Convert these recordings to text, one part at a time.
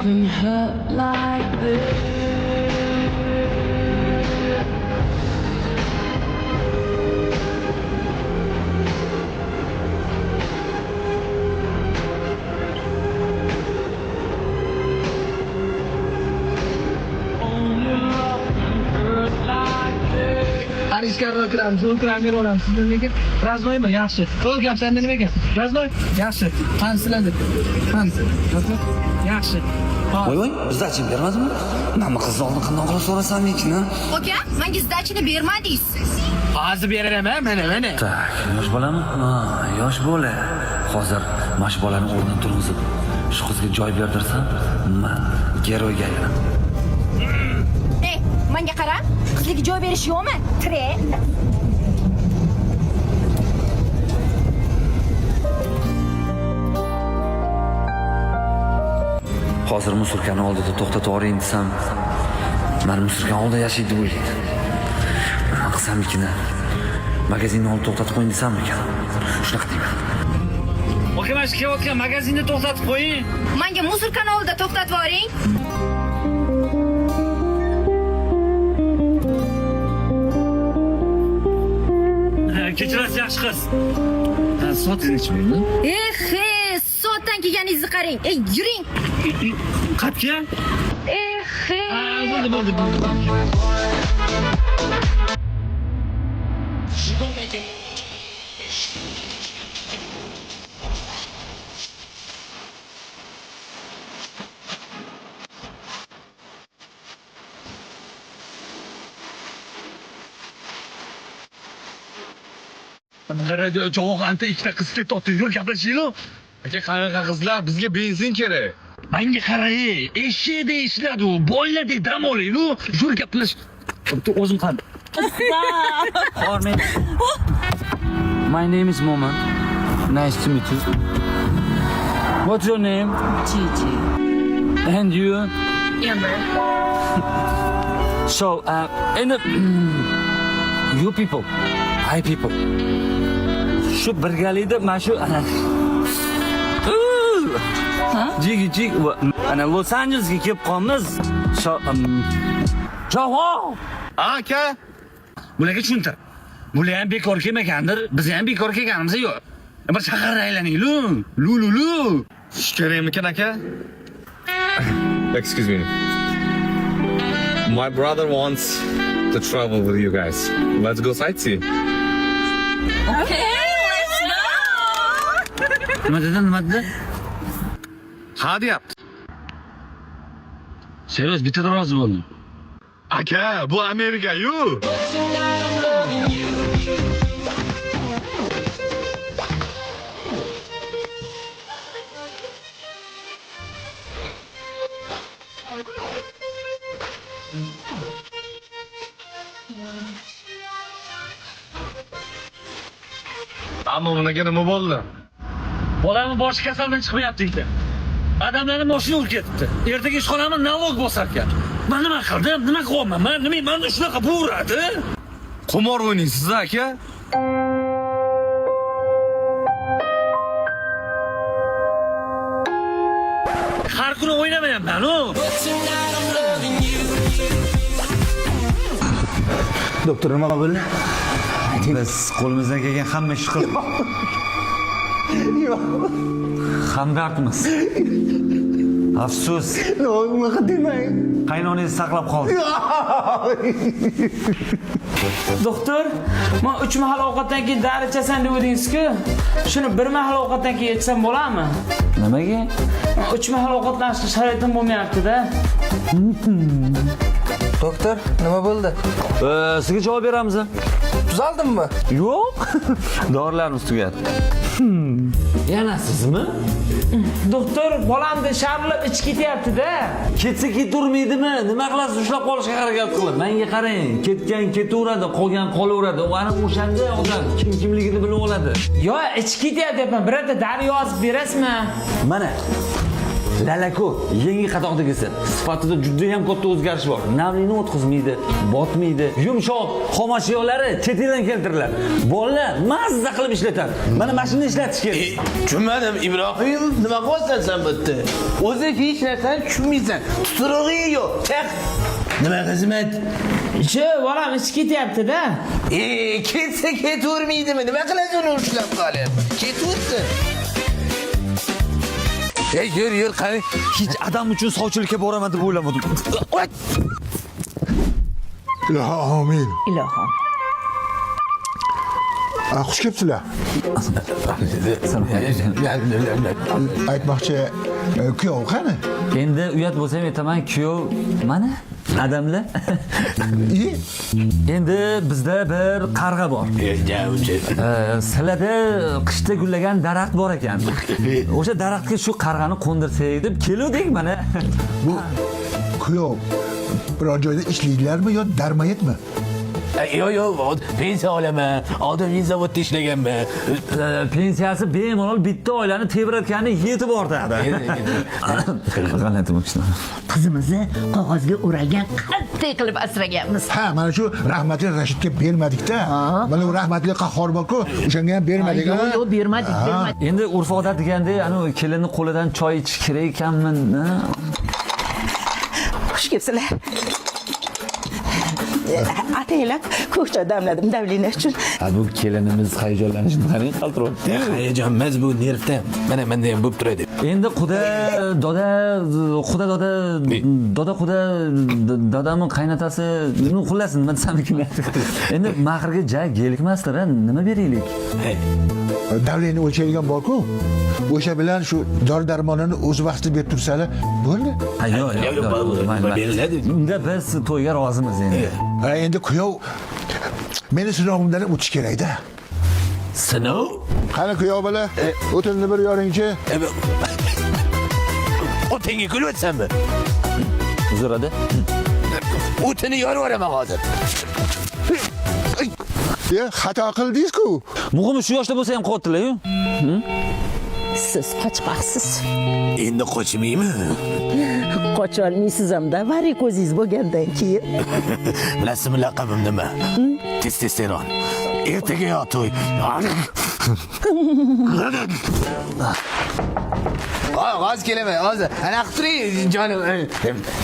been hurt like this. Ichkariroq kiramiz, o'tirib yuraveramiz. Lekin raznoymi? Yaxshi. To'g'ri gap, senda nima ekan? Raznoy? Yaxshi. Qani sizlarda? Qani? Raznoy? Yaxshi. Voy, sdachini bermadimi? Nima qizni oldin qanday qilib so'rasammikin? Aka, menga sdachini bermadingiz. Hozir beraman, mana. Tak, yosh bolami? Ha, yosh bola. Hozir mash bolani o'rnidan turg'izib, shu qizga joy berdirsam, men geroyga aylanaman. Menga qara, qizlarga joy berish yo'qmi? Tire. Hozir musurkani oldida to'xtatib yuboring desam, men musurkani oldida yashaydi o'ylaydi. Nima qilsamikin? Magazinni olib to'xtatib qo'ying desammikan? Shunaqa deyman. Aka, mana shu kelayotgan magazinni to'xtatib qo'ying. Menga musurkani oldida to'xtatib yuboring. Kechirasiz yaxshi qiz. Sotingizni ichmaymi? Soatdan kelganingizni qarang. Yuring. Qatga? Bo'ldi. Javob anta ikkita qizga totib gaplashinglar. Aka, qanaqa qizlar? Bizga benzin kerak. Menga qarang, eshikda ishladi u. Bolalardek dam oling-ku. Yur gaplash. O'zim qani. My name is Moman. Nice to meet you. What's your name? Gigi. And you? Amber. So, and you people, hi people. Shu birgalikda mana shu Jigi, ana Los Angelesga kelib qolamiz. Javob. Aka, bularga tushuntir. Bular ham bekor kelmagandir, biz ham bekor kelganimiz yo'q. Bir shaharga aylaning-lu. Lu. Ish kerakmikan aka? Excuse me. My brother wants to travel with you guys. Let's go sightseeing. Okay, let's go. Nima dedi? Ha deyapti. Serios, bitta rozi bo'ldim. Aka, bu Amerika-yu. Ammo bunaqa nima bo'ldi? Bolamni boshi kasaldan chiqmayapti ekan. Adamlarni mashina urib ketibdi. Ertaga ishxonamni nalog bosar ekan. Men nima qildim? Nima qilyapman? Men shunaqa bo'radi? Qumor o'ynaysiz aka? Har kuni o'ynamayapman-ku. Doktor nima bo'ldi? Biz qo'limizdan kelgan hamma ishni qildik. Yo'q. Hamdardmiz. Afsus. Unaqa demang. Qaynonangizni saqlab qoldik. Doktor, men 3 mahal ovqatdan keyin dori ichasan deb edingiz-ku. Shuni 1 mahal ovqatdan keyin ichsam bo'ladimi? Nimaga? 3 mahal ovqatlanishga sharoitim bo'lmayapti-da. Doktor, nima bo'ldi? Sizga javob beramiz. Tuzaldimmi? Yo'q. Dorilarimiz tugadi. Yana sizmi? Doktor, bolamni sharlab ichib ketyapti-da. Ketsa ketavermaydimi? Nima qilasiz? Ushlab qolishga harakat qilib. Menga qarang, ketgan ketaveradi, qolgan qolaveradi. Ana o'shanda odam kimligini bilib oladi. Yo, ichib ketyapti, birorta dori yozib berasizmi? Mana. Lalaku, yangi qatoqdagisi. Sifatida juda ham katta o'zgarish bor. Namlikni o'tkazmaydi, botmaydi. Yumshoq xomashiyolari chet eldan keltiriladi. Bolalar mazza qilib ishlatadi. Mana mashina ishlatish kerak. Tushunmadim Ibrohim, nima qilyapsan sen bu yerda? O'zi hech narsani tushunmaysan. Tuturug'ing yo'q. Chiq. Nima xizmat? Shu bolam ish ketyapti-da. Ketsa ketavermaydimi? Nima qilasan uni ushlab qolib? Ketaversin. Yur, qani. Hech adam uchun sovchilikka boraman deb o'ylamadim. Ilohim amin. Ilohim. Xush kelibsizlar. Aytmoqchi, kuyov qani? Endi uyat bo'lsam aytaman, kuyov mana adamlar. Endi bizda bir qarg'a bor. Sizlarda qishda gullagan daraxt bor ekan. O'sha daraxtga shu qarg'ani qo'ndirsak deb keluvdik mana. Bu kuyov biror joyda ishlaydilarmi yo darmayetmi? Yo'q, pensiya olaman. Oldin zavodda ishlaganman. Pensiyasi bemalol bitta oilani tebratgani yetib ortadi. G'alati bo'lishdi. Qizimizni qog'ozga o'ralgan qattiq qilib asraganmiz. Ha, mana shu rahmatli Rashidga bermadik-da. Mana u rahmatli qahhor bor-ku, o'shanga ham bermadik. Yo'q, bermadik. Endi urf-odat deganda, ana kelinni qo'lidan choy ichish kerak ekanmi? Xush kelibsizlar. Ataylab ko'k choy damladim davlinash uchun. Bu kelinimiz hayajonlanishni qarang, qaltiryapti. Hayajon emas, bu nervdan. Mana menda ham bo'lib turadi. Endi dadamni qaynotasi, xullas nima desam ekan. Endi mahrga ja gelikmasdir-a, nima beraylik? Davleni o'lchaydigan bor-ku. O'sha bilan shu dori-darmonini o'z vaqtida berib tursalar, bo'ldi. Yo'q. Unda biz to'yga rozimiz endi. Endi kuyov meni sinovimdan o'tish kerak-da. Sinov? Qani kuyov bola, o'tinni bir yoringchi. O'tinga kulyapsanmi? Uzrada. O'tini yorib yuboraman hozir. Xato qildingiz-ku. Muhimi shu yoshda bo'lsa ham qo'ydilar-ku. Siz qochmoqsiz. Endi qochmaymi? Qocholmaysiz hamda varikozingiz bo'lgandan keyin. Bilasizmi laqabim nima? Testosteron. Ertaga yo to'y. Hozir kelaman, hozir. Ana qilib turing, jonim.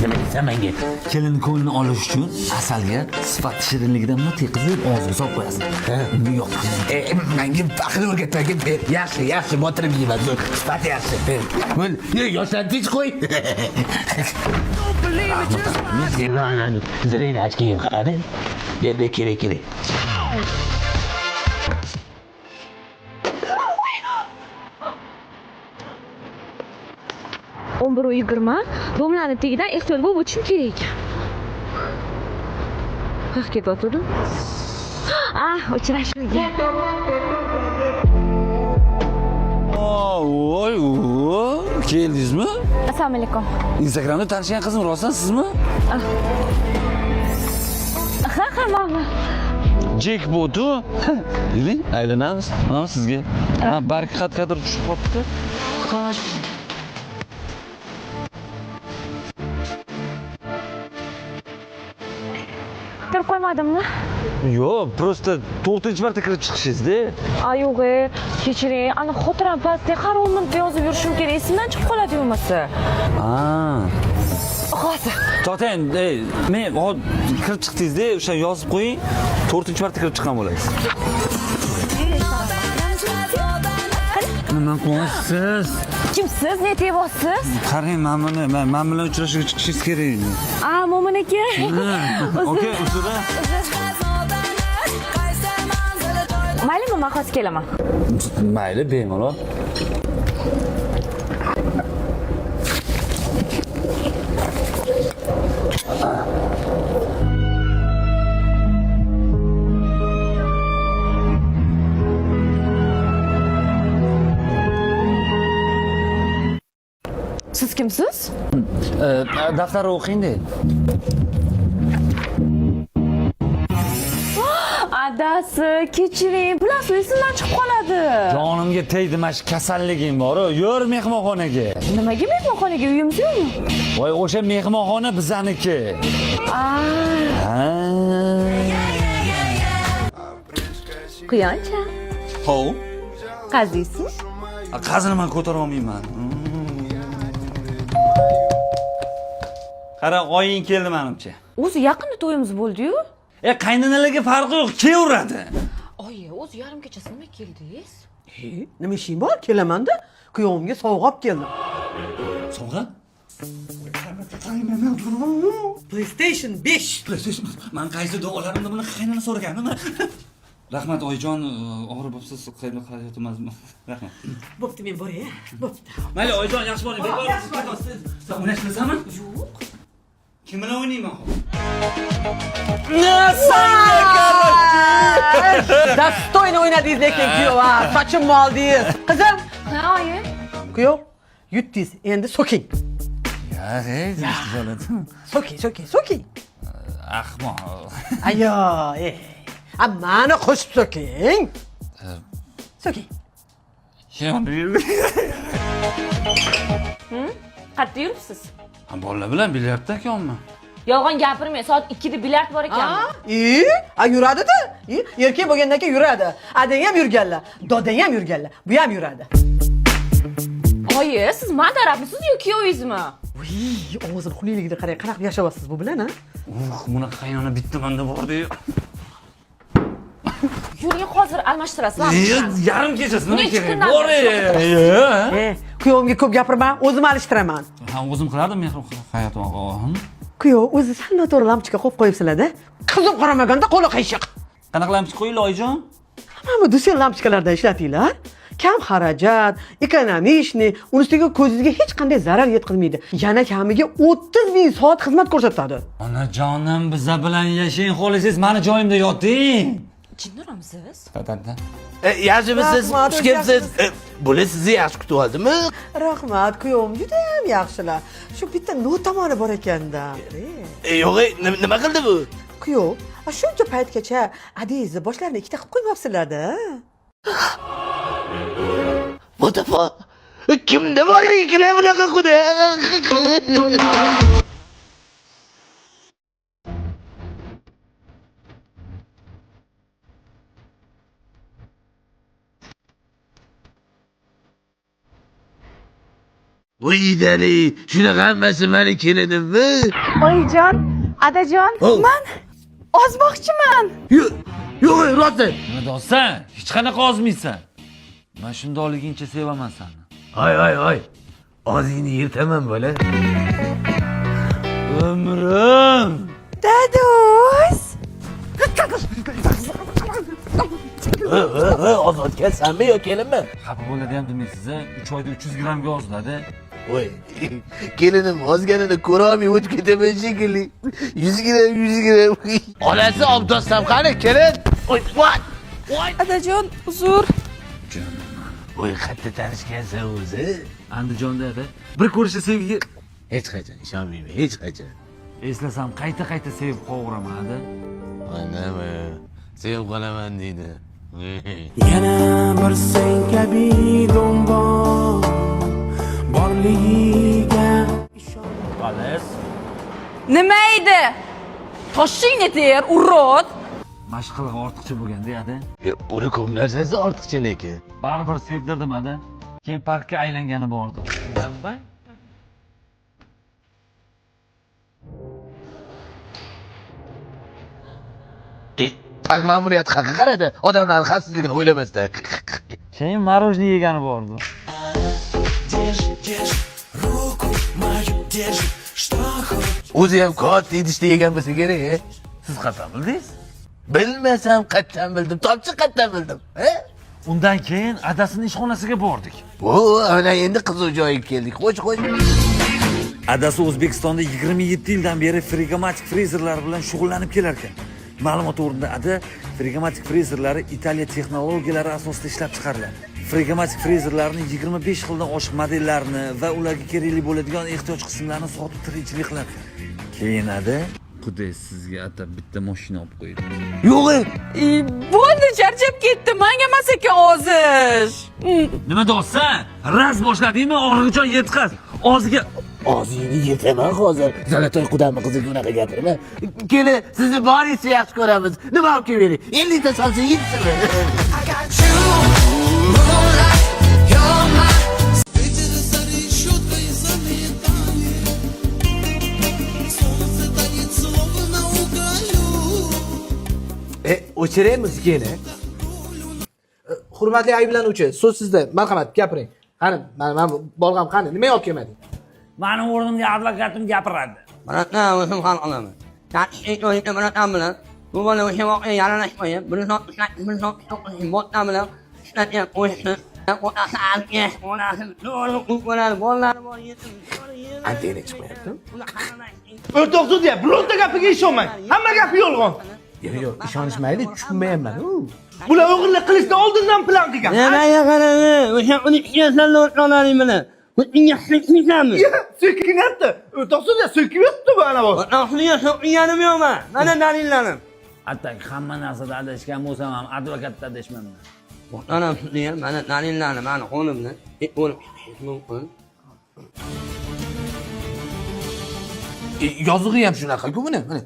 Nima deysan menga? Kelin ko'nglini olish uchun asalga sifat shirinligidan qizib og'ziga solib qo'yasiz. Uni yo'q. Menga aql o'rgatmagan. Yaxshi, botirib yeyman. Sifat yaxshi. Bo'l, yoshlar tinch qo'y. Zirayni ochgan qarang. Endi kerak. o'n bir yigirma domlani tagidan ehtiyot bo'lib o'tishim kerak ekan. Qaq ketyapti. Uchrashuvga. Voy, keldingizmi? Assalomu alaykum. Instagramda tanishgan qizim rostdan sizmi? Ha, ma'lum. Jackpot-u. Yuring, aylanamiz. Mana sizga. Barki qat-qadir tushib qopti. Kirib qo'ymadimmi? Yo'q, prosta 4-marta kirib chiqishingiz-da. Yo'q, kechiring. Ana xotiram pastda qaror minutda yozib yurishim kerak. Esimdan chiqib qoladi bo'lmasa. Hozir. To'xtang, men kirib chiqdingiz-da, o'sha yozib qo'ying. 4-marta kirib chiqqan bo'lasiz. Nima qilyapsiz? Kimsiz? Ne deyapsiz? Qarang, men bilan uchrashuvga chiqishingiz kerak. Mo'min aka. Okey, uzra. Maylimi, men hozir kelaman. Mayli, bemalol. Siz kimsiz? Daftarni o'qing-da. adasi kechiring bilasiz esimdan chiqib qoladi. Jonimga tegdi, mana shu kasalliging bor-ku. Yur mehmonxonaga. Nimaga mehmonxonaga uyimiz yo'qmi? Voy, o'sha mehmonxona bizaniki. Quyoncha. Hov. Qaziysiz? Qazini men ko'tara olmayman. Qara, oying keldi menimcha. O'zi yaqinda to'yimiz bo'ldi-yu. Qaynanalarga farqi yo'q, kelaveradi. Oyi, o'zi yarim kechasi nima keldingiz? Nima ishing bor? Kelaman-da. Kuyovimga sovg'a olib keldim. Sovg'a? PlayStation 5. PlayStation. Men qaysi duolarimda buni qaynana so'raganmi? Rahmat oyijon, og'ir bo'libsiz, qayerda qarayapmizmi? Rahmat. Bo'pti, men boray. Bo'pti. Mayli oyijon, yaxshi bo'ling. Sen o'ynashmaysanmi? Yo'q. Kim bilan o'ynayman? Dostoyni o'ynadingiz lekin kuyov, ha. Sochimni oldingiz. Qizim. Ha, oyi. Kuyov, yutdingiz. Endi so'king. So'king. Ahmoq. Ayo, mani qo'shib so'king. So'king. Qayerda yuribsiz? Bolalar bilan bilyardda ekanman. Yolg'on gapirmang, soat 2da bilyard bor ekan. Yuradi-da. Erkak bo'lgandan keyin yuradi. Adang ham yurganlar, dodang ham yurganlar. Bu ham yuradi. Oyi, siz mandarabmisiz yoki kuyovingizmi? Ovozini xuniyligida qarang, qanaqa yashayapsiz bu bilan, ha? Buni qaynona bitta menda bor-ku. Yuring, hozir almashtirasiz. Yarim kechasi nima kerak? Bor. Kuyovimga ko'p gapirma, o'zim alishtiraman. Ha, o'zim qilardim mehr hayotim og'am. Kuyov o'zi sal noto'g'ri lampochka qo'yib qo'yibsizlar-da. Qizim qaramaganda qo'li qiyshiq. Qanaqa lampochka qo'yinglar oyijon? Mana Dusel lampochkalardan ishlatinglar. Kam xarajat, ekonomishni, unisiga ko'zingizga hech qanday zarar yetkazmaydi. Yana kamiga 30,000 soat xizmat ko'rsatadi. Onajonim, biza bilan yashang, xohlasangiz meni joyimda yoting. Jinniramsiz? Dadada. Yaxshimisiz? Xush kelibsiz. Bular sizni yaxshi kutib oldimi? Rahmat, kuyovim juda ham yaxshilar. Shu bitta notamoni bor ekanda. Yo'q, nima qildi bu? Kuyov, shuncha paytgacha adingizni boshlarini ikkita qilib qo'ymayapsizlar-da. Mustafa, kimda bor ekan bunaqa xudo? Voydali, shunaqa hammasi meni kelinimmi? Oyijon, adajon, men ozmoqchiman. Yo'q, rosa. Nima deysan? Hech qanaqa ozmaysan. Men shundoqligingcha sevaman seni. Ay. Ozingni yirtaman bola. Umrim. Dado's. Ozotgansanmi yo kelinmi? Xafa bo'ladi ham demaysiz, 3 oyda 300 grammga oziladi. Voy, kelinim ozganini ko'rolmay o'tib ketaman shekilli. 100 gram. Onasi olib do'stam qani, kelin. Voy. Adajon, uzr. Voy, qayerda tanishgansan o'zi? Andijonda edi. Bir ko'rishda sevgiga Hech qachon ishonmayman, hech qachon. eslasam qayta sevib qovuraman edi. Anami, sevib qolaman deydi. Yana bir sen kabi do'mbon borligiga Xolos. Nima edi? Toshingni ter, urot. Mashqlar ortiqcha bo'lganda edi. Uni ko'p narsasi ortiqcha lekin. Baribir sevdirdim edi. Keyin parkka aylangani bordi. Park ma'muriyati haqqa qaradi, odamlarning xavfsizligini o'ylamasdan. Keyin marojniy yegani bordi. O'zi ham katta idishda yegan bo'lsa kerak, Siz qachon bildingiz? Bilmasam qachon bildim, topchi qachon bildim, Undan keyin adasining ishxonasiga bordik. Ana endi qiziq joyga keldik. Qo'sh. Adasi O'zbekistonda 27 yildan beri frigomatik frezerlar bilan shug'ullanib kelar ekan. Ma'lumot o'rnida frigomatik frezerlari Italiya texnologiyalari asosida ishlab chiqariladi. Frigomatik frezerlarning 25 xildan oshiq modellarini va ularga kerakli bo'ladigan ehtiyoj qismlarini sotib tirikchilik qiladi. Keyin Xudoy sizga atab bitta mashina olib qo'ydi. Yo'q. Bo'ldi, charchab ketdim. Menga emas ekan ozish. Nima deyapsan? Raz boshladingmi? Og'riqjon yetqaz. Og'ziga Og'zingni yetaman hozir. Zalatoy qudamni qiziga unaqa gapirma. Kelin, sizni boringcha yaxshi ko'ramiz. Nima olib keling? 50 ta solsa yetsin. O'chiraymiz keni. Hurmatli ayblanuvchi, so'z sizda. Marhamat, gapiring. Qani, men bolg'am qani? Nima olib kelmading? mening o'rnimga advokatim gapiradi. Mana o'zim hal qilaman. Tartibli o'yinda bilan bilan bu bola o'sha voqea yaralashmaydi. Buni botdan bilan ishlatyapti qo'yishni. Otasi alga, onasi bo'ladi, bolalar bor yetim. Antena chiqmayapti. O'rtoq sudya, bironta gapiga ishonmang. Hamma gapi yolg'on. Yo'q, ishonishmaydi, tushunmayapman. Bular o'g'irlik qilishni oldindan plan qilgan. Nimaga qaradi? O'sha 12 yoshlarni o'tqanlaring bilan. Bunga hikmisanmi? So'kinyapti. O'rtoq sudya, so'kiyapti bu ana bu. Ahliga so'qiganim yo'qman. Mana dalillarim. Atak hamma narsada adashgan bo'lsam ham advokatda adashmayman. Onam sudya, mana dalillarim, mana qo'limda. Bo'lib mumkin. Yozig'i ham shunaqa-ku buni. Mana.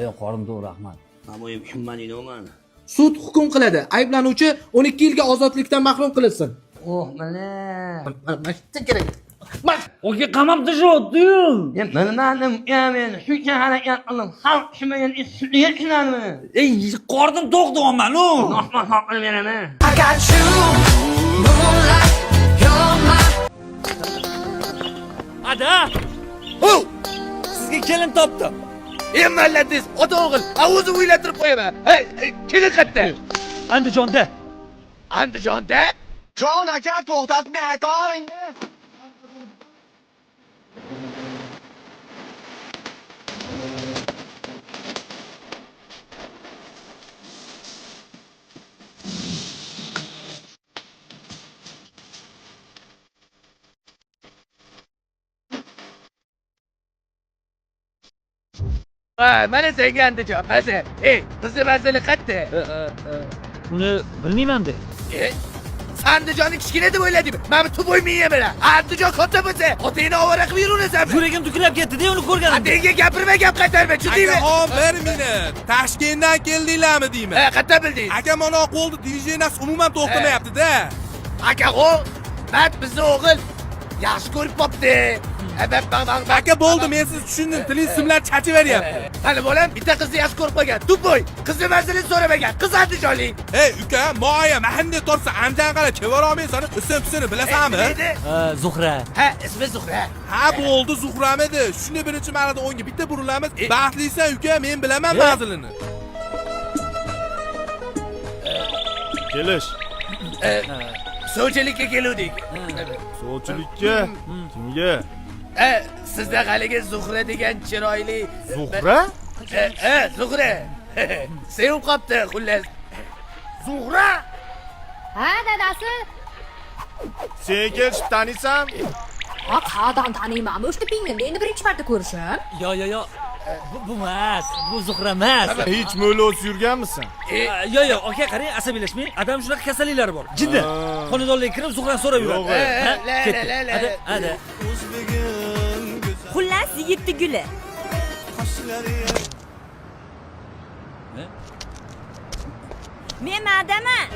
Yo'q, qorim to'g'ri, rahmat. Aboyim tushunmadingmi? Sud hukm qiladi. Ayblanuvchi 12 yilga ozodlikdan mahrum qilinsin. Oh, mana. Mana kerak. Oke, qamabda shoddi-yu. Bilmadim, men shuncha harakat qildim. Xalq tushunmagan ishni tushunadimi? Ey, qornim to'q deyapman-ku. Nohma qilib beraman. Ada! Sizga kelin topdim. Malladingiz, ota o'g'il, o'zim o'ylantirib qo'yaman. Hey, kelin qayerda? Andijonda. Andijonda? Jon aka, to'xtatmay qo'ying. Mana senga Andijon, mana. Ey, qizni manzili qayerda? Buni bilmayman-da. Andijonni kichkina deb o'yladingmi? Men bu to'ymayman mana. Andijon katta bo'lsa, otangni ovora qilib yuraversanmi? Yuragim to'kilib ketdi-da, uni ko'rganim. Senga gapirma, gap qaytarma, tushundingmi? Aka, bir minut. Toshkentdan keldinglarmi deyman? Qayerda bildingiz? Aka, mana qo'lda divideniyasi umuman to'xtamayapti-da. Aka, men bizni o'g'il yaxshi ko'rib qopti. Aka, bo'ldi, men siz tushundim. Tilingiz simlar chachiveryapti. Qani bolam, bitta qizni yaxshi ko'rib qo'ygan. Tupoy, qizni manzilini so'ramagan. Qiz Andijonlik. Ey, uka, moya mahnni torsa Andijon qara chevara olmaysan, ism-pisini bilasanmi? Zuhra. Ha, ismi Zuhra. Ha, bo'ldi, Zuhram edi. Shuni birinchi marada o'nga bitta burilamiz. Baxtlisan, uka, men bilaman manzilini. Kelish. Sovchilikka keluvdik. Sovchilikka? Kimga? Sizda haligi Zuhra degan chiroyli. Zuhra? Zuhra. Sevib qopti, xullas. Zuhra? Ha, dadasi. Sen kelib taniysan? Ha, qayerdan taniyman? O'sha pinglimda endi birinchi marta ko'rishim. Yo. Bu emas, bu Zuhra emas. Hech mo'los yurganmisan? Yo, aka, qarang, asabiylashmang. Adam shunaqa kasalliklari bor. Jiddi. Xonadonlarga kirib Zuhrani so'rab yuradi. Hadi. Xullas, yetti guli. Men madaman.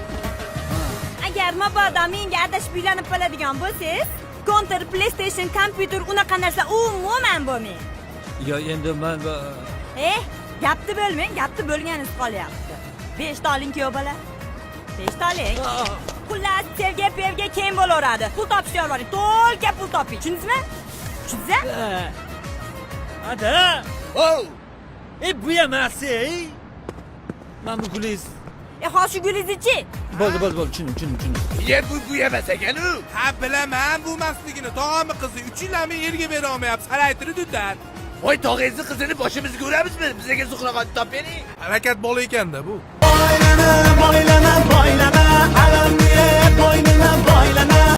Agar mabodo menga adashib uylanib qoladigan bo'lsangiz, counter PlayStation kompyuter unaqa narsa umuman bo'lmaydi. Yo, endi men Gapni bo'lmang, gapni bo'lganingiz qolyapti. 5 ta oling kuyov bola. 5 ta oling. Xullas, sevga keng bo'laveradi. Pul topishga yo'llaring, to'lka pul toping. Tushundingizmi? Tushundingizmi? Ada. Bu emas, Men bu guliz. Hozir gulizichi? Bo'ldi, tushundim. Yer bu emas ekan-u. Ha, bilaman bu masligini. Tog'amni qizi 3 yildan beri erga bera olmayapsiz. Qaraytirdi-dan. Voy, tog'ingizni qizini boshimizga uramizmi? Bizga Zuhra qotib top bering. Harakat bola ekanda bu. Boylana, alamni, boynina,